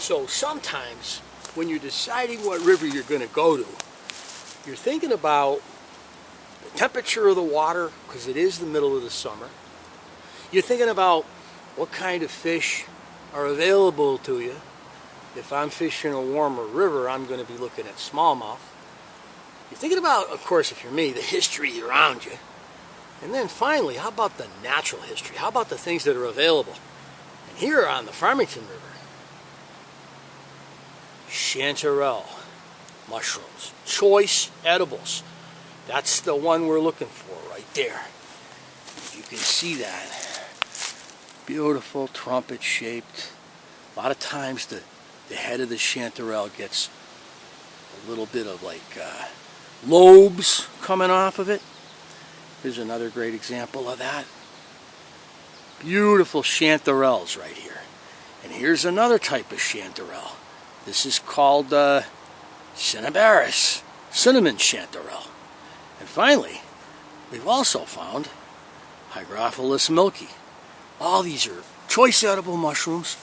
So sometimes when you're deciding what river you're going to go to, you're thinking about the temperature of the water, because it is the middle of the summer. You're thinking about what kind of fish are available to you. If I'm fishing a warmer river, I'm going to be looking at smallmouth. You're thinking about, of course, if you're me, the history around you. And then finally, how about the natural history? How about the things that are available? And here on the Farmington River, chanterelle mushrooms, choice edibles. That's the one we're looking for right there. You can see that. Beautiful trumpet shaped. A lot of times the head of the chanterelle gets a little bit of like lobes coming off of it. Here's another great example of that. Beautiful chanterelles right here. And here's another type of chanterelle. This is called cinnabaris, cinnamon chanterelle. And finally, we've also found Hygrophilus milky. All these are choice edible mushrooms.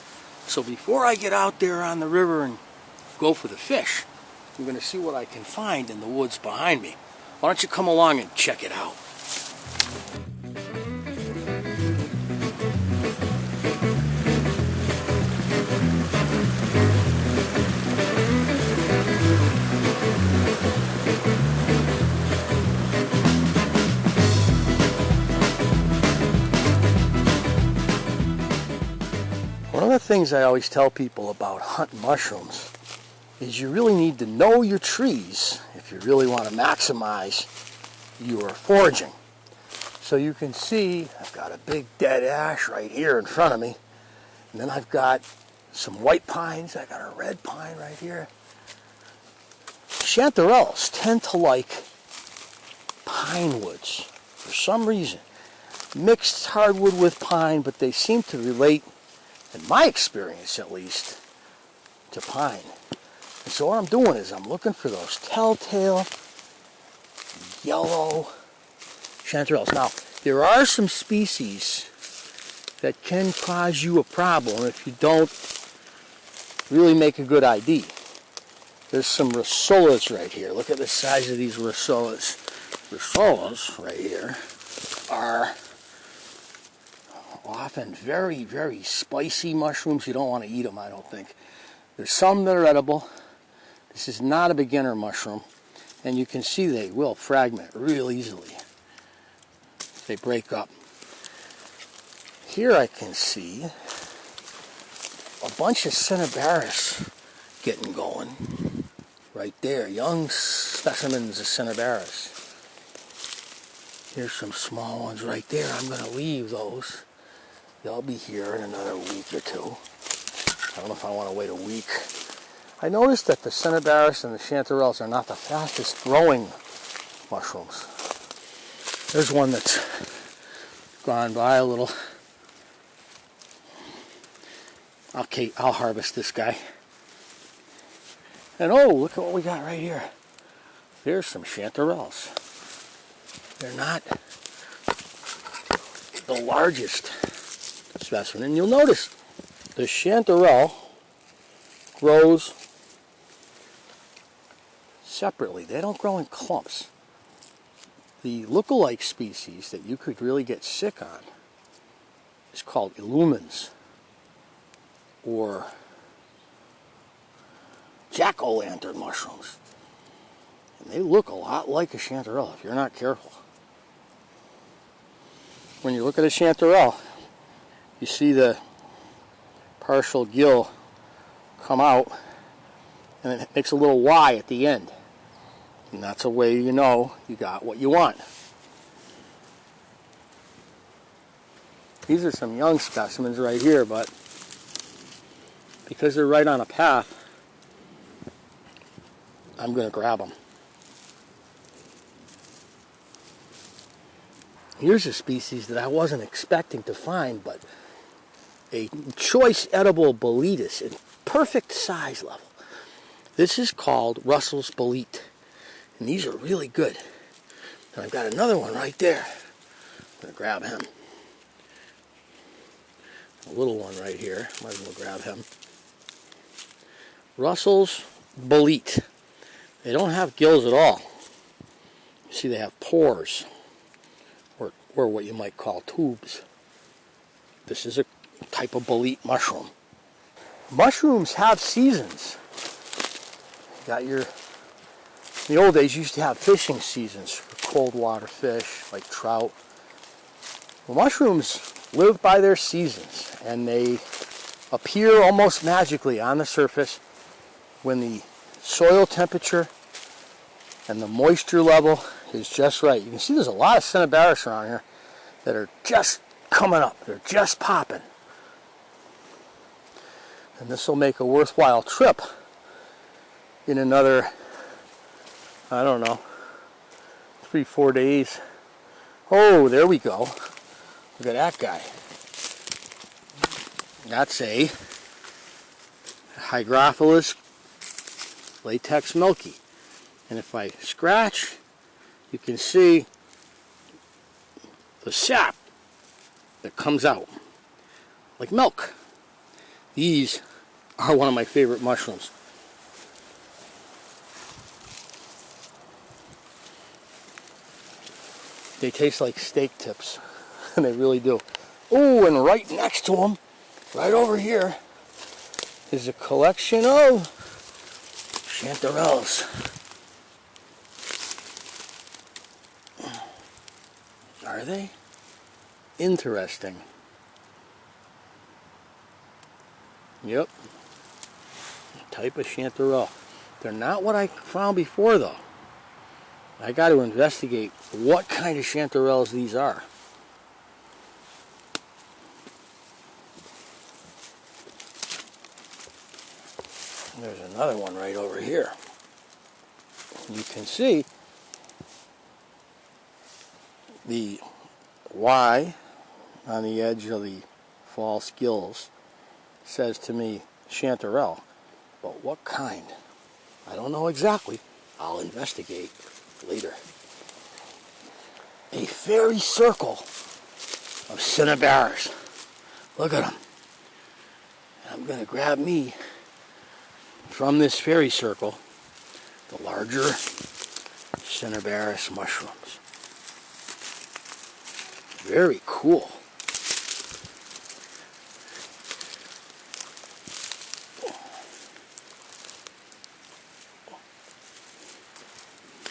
So before I get out there on the river and go for the fish, I'm going to see what I can find in the woods behind me. Why don't you come along and check it out? One of the things I always tell people about hunting mushrooms is you really need to know your trees if you really want to maximize your foraging. So you can see I've got a big dead ash right here in front of me, and then I've got some white pines. I got a red pine right here. Chanterelles tend to like pine woods for some reason. Mixed hardwood with pine, but they seem to relate, in my experience at least, to pine. And so what I'm doing is I'm looking for those telltale yellow chanterelles. Now, there are some species that can cause you a problem if you don't really make a good ID. There's some rissolas right here. Look at the size of these rissolas. Rissolas right here are often very, very spicy mushrooms. You don't want to eat them, I don't think. There's some that are edible. This is not a beginner mushroom, and you can see they will fragment real easily. They break up. Here I can see a bunch of cinnabaris getting going. Right there, young specimens of cinnabaris. Here's some small ones right there. I'm going to leave those. They'll be here in another week or two. I don't know if I want to wait a week. I noticed that the cinnabaris and the chanterelles are not the fastest growing mushrooms. There's one that's gone by a little. Okay, I'll harvest this guy. And oh, look at what we got right here. There's some chanterelles. They're not the largest specimen. And you'll notice the chanterelle grows separately. They don't grow in clumps. The lookalike species that you could really get sick on is called illumins or jack-o'-lantern mushrooms. And they look a lot like a chanterelle if you're not careful. When you look at a chanterelle, you see the partial gill come out, and it makes a little Y at the end. And that's a way you know you got what you want. These are some young specimens right here, but because they're right on a path, I'm going to grab them. Here's a species that I wasn't expecting to find, but a choice edible boletus in perfect size level. This is called Russell's bolete, and these are really good. And I've got another one right there. I'm going to grab him. A little one right here. Might as well grab him. Russell's bolete. They don't have gills at all. You see, they have pores, or what you might call tubes. This is a type of bolete mushroom. Mushrooms have seasons. You got your, in the old days, you used to have fishing seasons for cold water fish, like trout. Well, mushrooms live by their seasons, and they appear almost magically on the surface when the soil temperature and the moisture level is just right. You can see there's a lot of Cinnabarus around here that are just coming up. They're just popping. And this will make a worthwhile trip in another, I don't know, 3-4 days. Oh, there we go. Look at that guy. That's a Hygrophilus latex milky. And if I scratch, you can see the sap that comes out like milk. These are one of my favorite mushrooms. They taste like steak tips, and they really do. Oh, and right next to them, right over here, is a collection of Chanterelles. Are they? Interesting. Yep. Type of chanterelle. They're not what I found before, though. I got to investigate what kind of chanterelles these are. There's another one right over here. You can see the Y on the edge of the false gills says to me chanterelle, but what kind? I don't know exactly. I'll investigate later. A fairy circle of Cinnabarus. Look at them. I'm going to grab me from this fairy circle the larger Cinnabarus mushrooms. Very cool.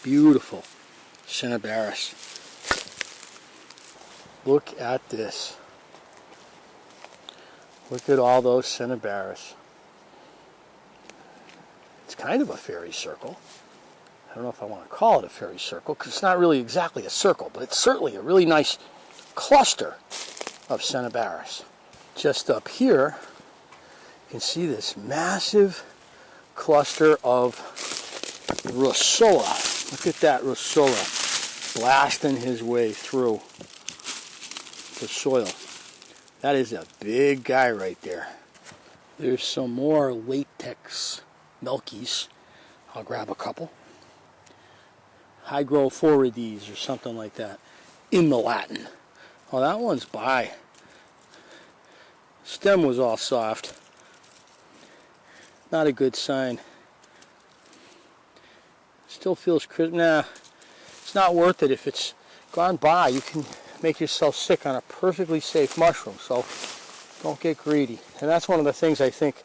Beautiful Cinnabarus. Look at this. Look at all those Cinnabarus. It's kind of a fairy circle. I don't know if I want to call it a fairy circle because it's not really exactly a circle, but it's certainly a really nice cluster of Cinnabarus. Just up here, you can see this massive cluster of Rosola. Look at that Rosola blasting his way through the soil. That is a big guy right there. There's some more latex milkies. I'll grab a couple. Hygrophorides or something like that in the Latin. Oh, that one's by. Stem was all soft. Not a good sign. Still feels crisp. Nah, it's not worth it. If it's gone by, you can make yourself sick on a perfectly safe mushroom. So don't get greedy. And that's one of the things I think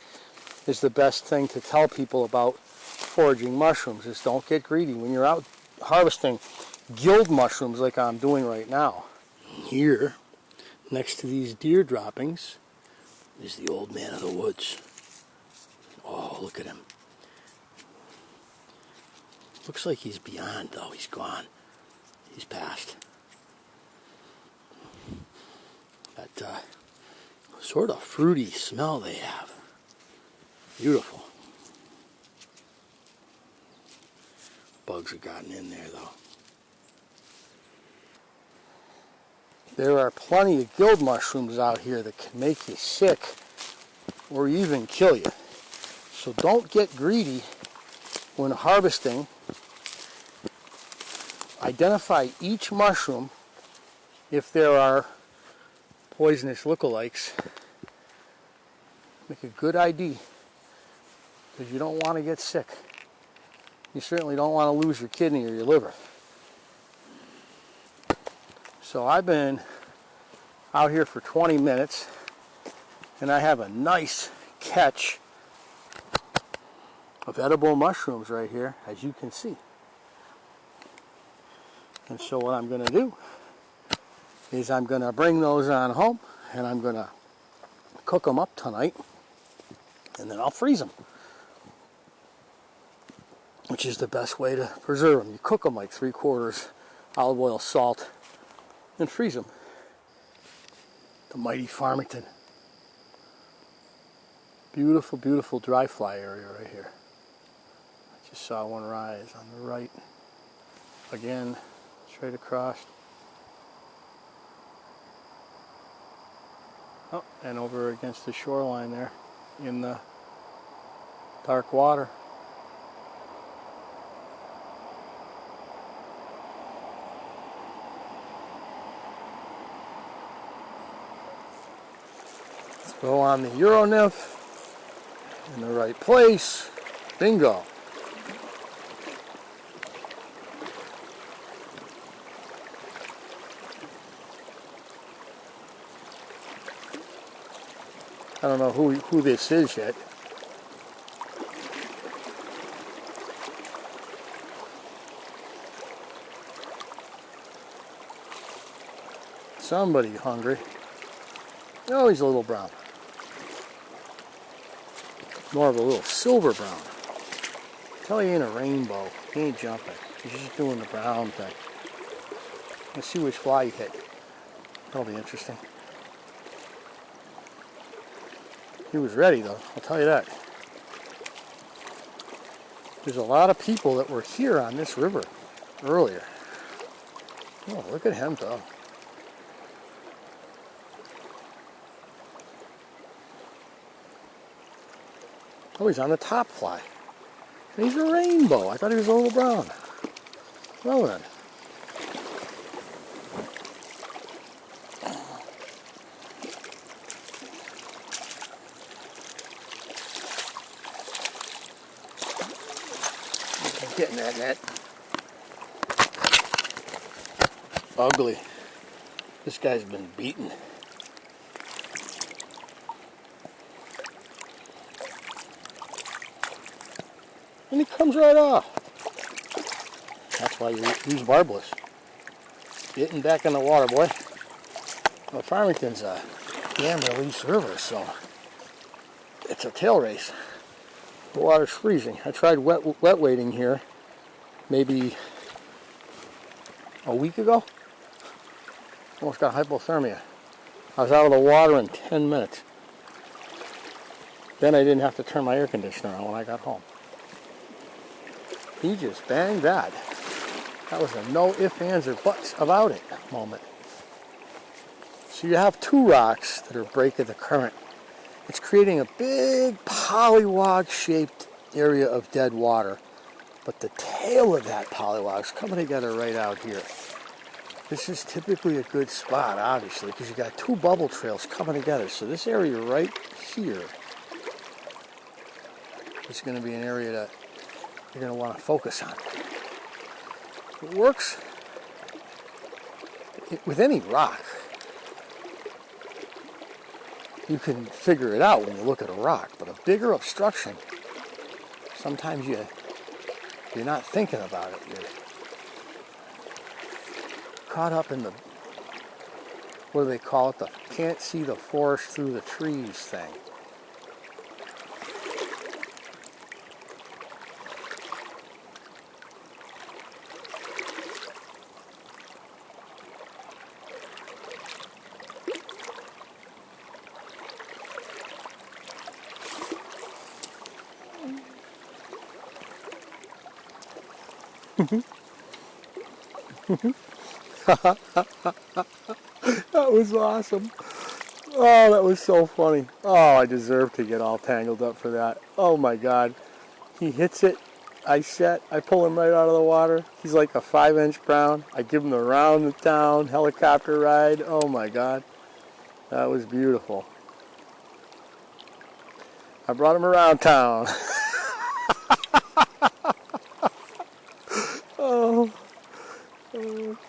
is the best thing to tell people about foraging mushrooms is don't get greedy. When you're out harvesting gilled mushrooms like I'm doing right now. Here, next to these deer droppings, is the old man of the woods. Oh, look at him. Looks like he's beyond, though. He's gone. He's passed. That sort of fruity smell they have. Beautiful. Bugs have gotten in there, though. There are plenty of gilled mushrooms out here that can make you sick or even kill you. So don't get greedy when harvesting. Identify each mushroom if there are poisonous lookalikes. Make a good ID. because you don't want to get sick. You certainly don't want to lose your kidney or your liver. So I've been out here for 20 minutes, and I have a nice catch of edible mushrooms right here, as you can see. And so what I'm going to do is I'm going to bring those on home, and I'm going to cook them up tonight, and then I'll freeze them, which is the best way to preserve them. You cook them like 3/4 olive oil, salt, and freeze them. The mighty Farmington. Beautiful, beautiful dry fly area right here. I just saw one rise on the right. Again, straight across. Oh, and over against the shoreline there in the dark water. Go on the Euro nymph in the right place. Bingo. I don't know who this is yet. Somebody hungry. Oh, he's a little brown. More of a little silver brown. Tell you he ain't a rainbow. He ain't jumping. He's just doing the brown thing. Let's see which fly he hit. That'll be interesting. He was ready though, I'll tell you that. There's a lot of people that were here on this river earlier. Oh, look at him though. Oh, he's on the top fly. And he's a rainbow. I thought he was a little brown. Well then. Getting that net. Ugly. This guy's been beaten. And he comes right off. That's why you use Barbless. Getting back in the water, boy. Well, Farmington's a dam release river, so it's a tail race. The water's freezing. I tried wet wading here maybe a week ago. Almost got hypothermia. I was out of the water in 10 minutes. Then I didn't have to turn my air conditioner on when I got home. He just banged that. That was a no ifs, ands, or buts about it moment. So you have two rocks that are breaking the current. It's creating a big pollywog-shaped area of dead water. But the tail of that pollywog is coming together right out here. This is typically a good spot, obviously, because you got two bubble trails coming together. So this area right here is going to be an area that you're going to want to focus on. It works with any rock. You can figure it out when you look at a rock, but a bigger obstruction, sometimes you're not thinking about it. You're caught up in the, what do they call it, the can't see the forest through the trees thing. That was awesome. Oh, that was so funny. Oh, I deserve to get all tangled up for that. Oh my God. He hits it. I pull him right out of the water. He's like a 5-inch brown. I give him the round the town helicopter ride. Oh my God. That was beautiful. I brought him around town.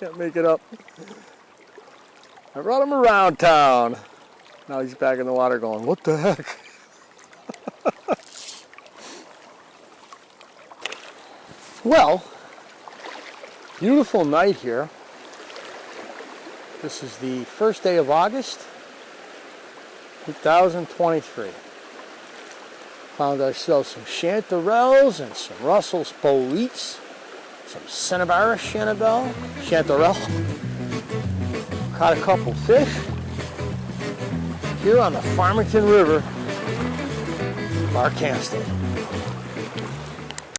Can't make it up. I brought him around town. Now he's back in the water going, what the heck? Well, beautiful night here. This is the first day of August, 2023. Found ourselves some Chanterelles and some Russell's Police, some Cinnabar Chanterelle. Caught a couple fish here on the Farmington River, bar casting.